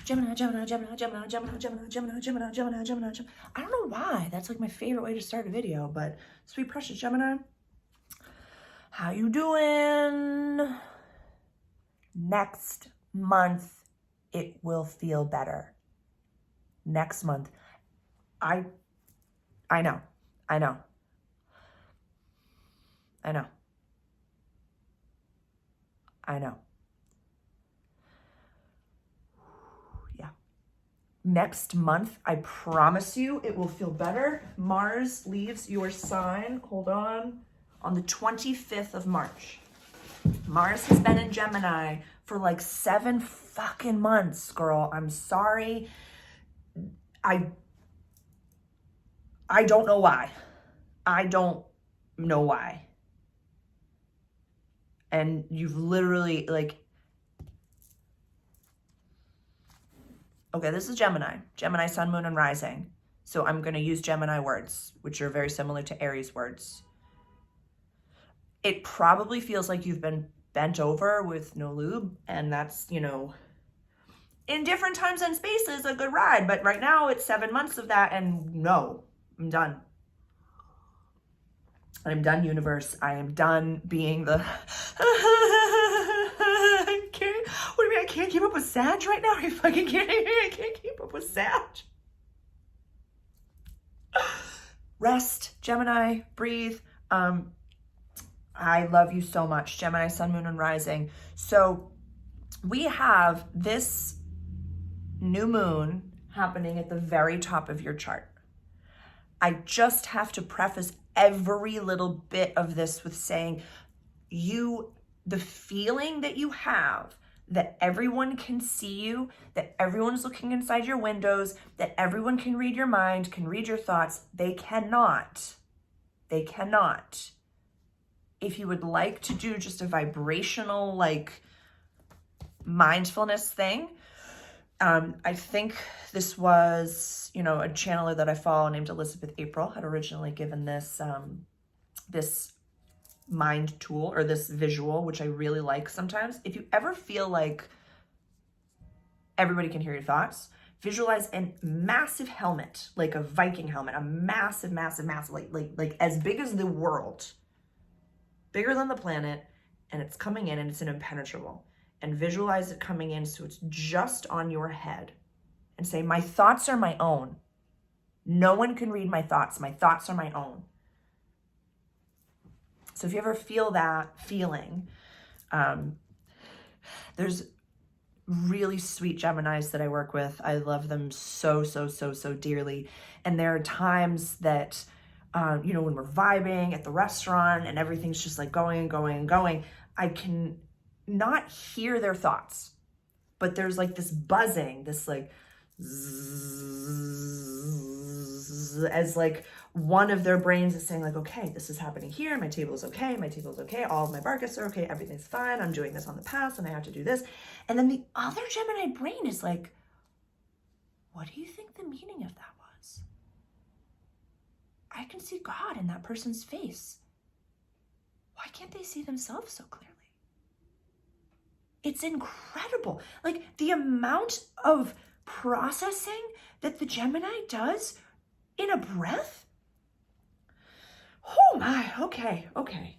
Gemini, Gemini, Gemini, Gemini, Gemini, Gemini, Gemini, Gemini, Gemini, Gemini, Gemini. I don't know why. That's like my favorite way to start a video, but sweet precious Gemini, how you doing? Next month, it will feel better. Next month. I know. I know. I know. I know. Yeah. Next month, I promise you, it will feel better. Mars leaves your sign, hold on the 25th of March. Mars has been in Gemini for like 7 fucking months, girl. I'm sorry. I don't know why. I don't know why. And you've literally like, okay, this is Gemini. Gemini, sun, moon, and rising. So I'm going to use Gemini words, which are very similar to Aries words. It probably feels like you've been bent over with no lube, and that's, you know, in different times and spaces, a good ride. But right now it's 7 months of that, and no, I'm done. I'm done, universe. I am done being the... What do you mean I can't keep up with Sag right now? Are you fucking kidding me? I can't keep up with Sag. Rest, Gemini, breathe. I love you so much, Gemini, sun, moon, and rising. So we have this new moon happening at the very top of your chart. I just have to preface every little bit of this with saying the feeling that you have that everyone can see you, that everyone's looking inside your windows, that everyone can read your mind, can read your thoughts. They cannot. They cannot. If you would like to do just a vibrational, like, mindfulness thing, I think this was, you know, a channeler that I follow named Elizabeth April had originally given this, this mind tool or this visual, which I really like sometimes. If you ever feel like everybody can hear your thoughts, visualize a massive helmet, like a Viking helmet, a massive, massive, massive, like as big as the world, bigger than the planet, and it's coming in and it's an impenetrable. And visualize it coming in so it's just on your head. And say, my thoughts are my own. No one can read my thoughts. My thoughts are my own. So if you ever feel that feeling, there's really sweet Geminis that I work with. I love them so, so, so, so dearly. And there are times that, you know, when we're vibing at the restaurant and everything's just like going and going and going, I can not hear their thoughts, but there's like this buzzing, this like zzz, as like one of their brains is saying like, okay, this is happening here. My table is okay. My table is okay. All of my bar guests are okay. Everything's fine. I'm doing this on the pass and I have to do this. And then the other Gemini brain is like, what do you think the meaning of that was? I can see God in that person's face. Why can't they see themselves so clearly? It's incredible. Like the amount of processing that the Gemini does in a breath. Oh my, okay.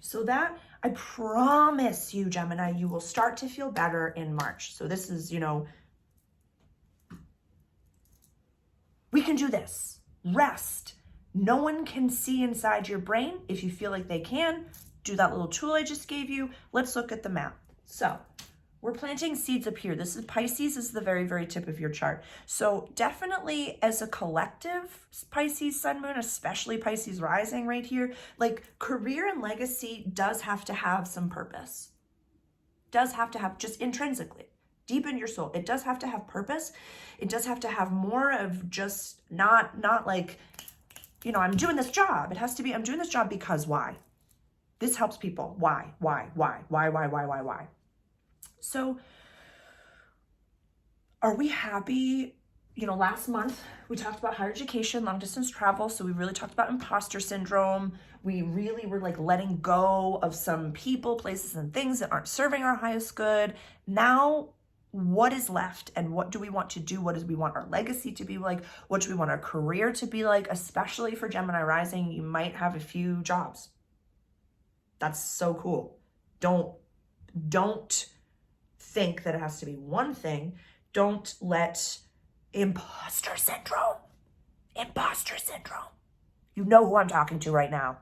So that, I promise you, Gemini, you will start to feel better in March. So this is, you know, we can do this. Rest. No one can see inside your brain. If you feel like they can, do that little tool I just gave you. Let's look at the map. So we're planting seeds up here. This is Pisces, is the very, very tip of your chart. So definitely as a collective, Pisces sun moon, especially Pisces rising right here, like career and legacy does have to have some purpose. Does have to have, just intrinsically, deep in your soul, it does have to have purpose. It does have to have more of just not like, you know, I'm doing this job. It has to be, I'm doing this job because why? This helps people. Why? So are we happy? You know, last month we talked about higher education, long distance travel. So we really talked about imposter syndrome. We really were like letting go of some people, places, and things that aren't serving our highest good. Now what is left and what do we want to do? What do we want our legacy to be like? What do we want our career to be like? Especially for Gemini rising, you might have a few jobs. That's so cool. Don't think that it has to be one thing. Don't let imposter syndrome. You know who I'm talking to right now.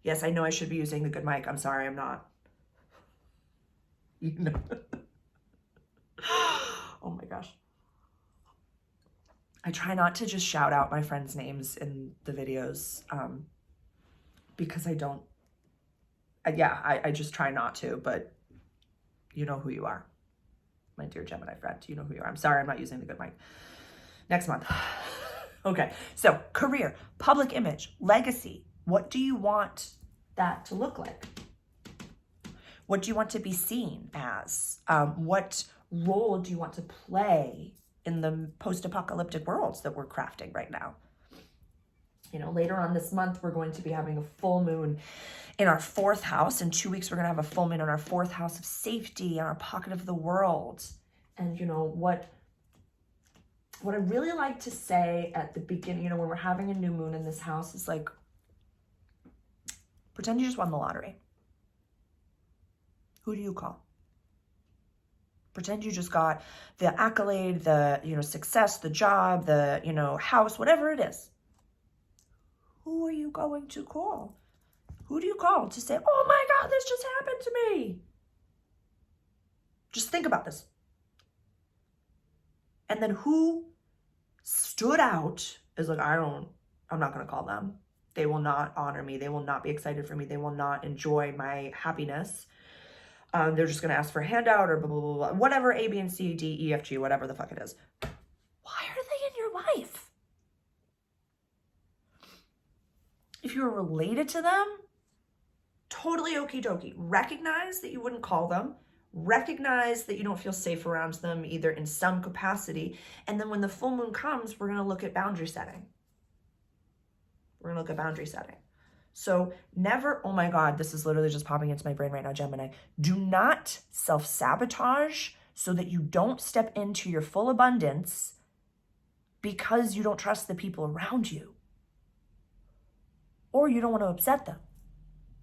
Yes, I know I should be using the good mic. I'm sorry, I'm not. You know. Oh my gosh. I try not to just shout out my friends' names in the videos because I don't, I just try not to, but you know who you are. My dear Gemini friend, you know who you are. I'm sorry, I'm not using the good mic. Next month. Okay, so career, public image, legacy. What do you want that to look like? What do you want to be seen as? What role do you want to play in the post-apocalyptic worlds that we're crafting right now? You know, later on this month, we're going to be having a full moon in our 4th house. In 2 weeks, we're going to have a full moon in our 4th house of safety, in our pocket of the world. And, you know, what I really like to say at the beginning, you know, when we're having a new moon in this house is like, pretend you just won the lottery. Who do you call? Pretend you just got the accolade, the, you know, success, the job, the, you know, house, whatever it is. Who are you going to call? Who do you call to say, oh my God, this just happened to me? Just think about this. And then who stood out as like, I'm not going to call them. They will not honor me. They will not be excited for me. They will not enjoy my happiness. They're just going to ask for a handout or blah, blah, blah, blah, whatever, A, B, and C, D, E, F, G, whatever the fuck it is. Why are they in your life? If you're related to them, totally okie dokie. Recognize that you wouldn't call them. Recognize that you don't feel safe around them either in some capacity. And then when the full moon comes, we're going to look at boundary setting. So never, oh my God, this is literally just popping into my brain right now, Gemini. Do not self-sabotage so that you don't step into your full abundance because you don't trust the people around you. Or you don't want to upset them.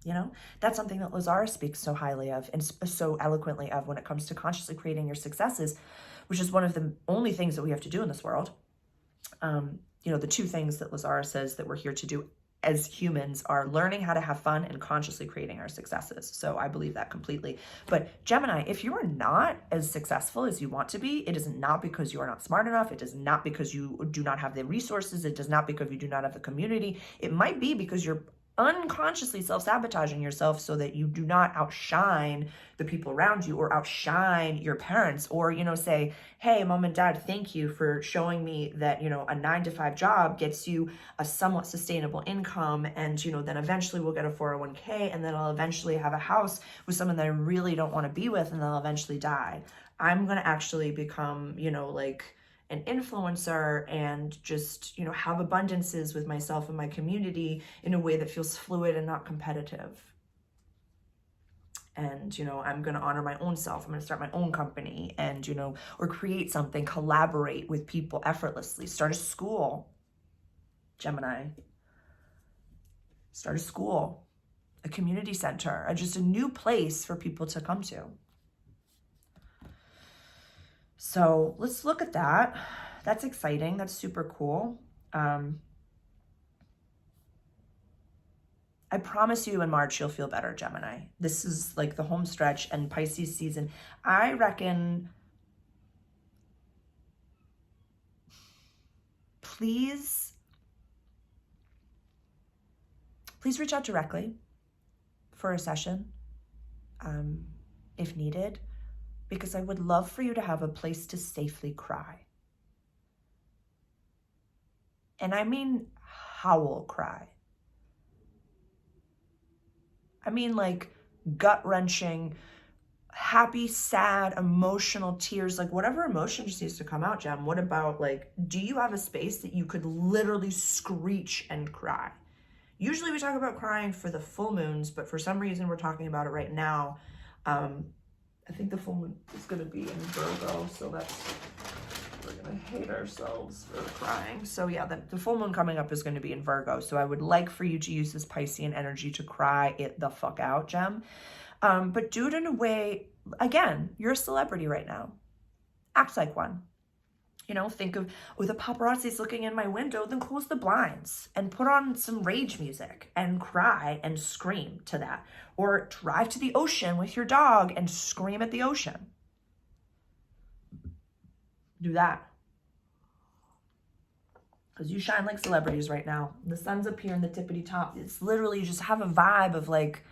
You know, that's something that Lazara speaks so highly of and so eloquently of when it comes to consciously creating your successes, which is one of the only things that we have to do in this world. You know, the 2 things that Lazara says that we're here to do as humans are learning how to have fun and consciously creating our successes. So I believe that completely. But Gemini, if you are not as successful as you want to be, it is not because you are not smart enough. It is not because you do not have the resources. It does not because you do not have the community. It might be because you're unconsciously self-sabotaging yourself so that you do not outshine the people around you or outshine your parents or, you know, say, hey, mom and dad, thank you for showing me that, you know, a 9-to-5 job gets you a somewhat sustainable income. And, you know, then eventually we'll get a 401k and then I'll eventually have a house with someone that I really don't want to be with and they'll eventually die. I'm going to actually become, you know, like an influencer and just, you know, have abundances with myself and my community in a way that feels fluid and not competitive. And, you know, I'm going to honor my own self. I'm going to start my own company and, you know, or create something, collaborate with people effortlessly. Start a school, Gemini. Start a school, a community center, or just a new place for people to come to. So let's look at that. That's exciting. That's super cool. I promise you in March, you'll feel better, Gemini. This is like the home stretch and Pisces season. I reckon, please reach out directly for a session if needed. Because I would love for you to have a place to safely cry. And I mean howl cry. I mean like gut-wrenching, happy, sad, emotional tears, like whatever emotion just needs to come out, Gem. What about like, do you have a space that you could literally screech and cry? Usually we talk about crying for the full moons, but for some reason we're talking about it right now. I think the full moon is going to be in Virgo, so we're going to hate ourselves for crying. So yeah, the full moon coming up is going to be in Virgo. So I would like for you to use this Piscean energy to cry it the fuck out, Gem. But do it in a way, again, you're a celebrity right now. Act like one. You know, think of, oh, the paparazzi's looking in my window, then close the blinds and put on some rage music and cry and scream to that. Or drive to the ocean with your dog and scream at the ocean. Do that. Because you shine like celebrities right now. The sun's up here in the tippity top. It's literally, you just have a vibe of like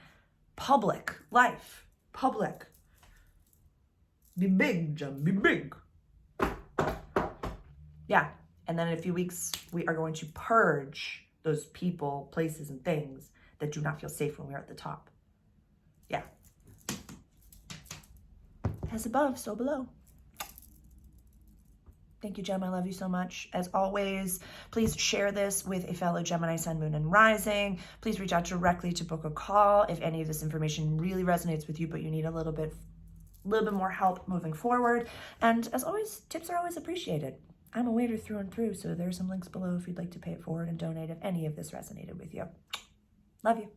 public life. Public. Be big, Jem, be big. Yeah, and then in a few weeks, we are going to purge those people, places, and things that do not feel safe when we're at the top. Yeah. As above, so below. Thank you, Gem. I love you so much. As always, please share this with a fellow Gemini, Sun, Moon, and Rising. Please reach out directly to book a call if any of this information really resonates with you, but you need a little bit more help moving forward. And as always, tips are always appreciated. I'm a waiter through and through, so there are some links below if you'd like to pay it forward and donate if any of this resonated with you. Love you.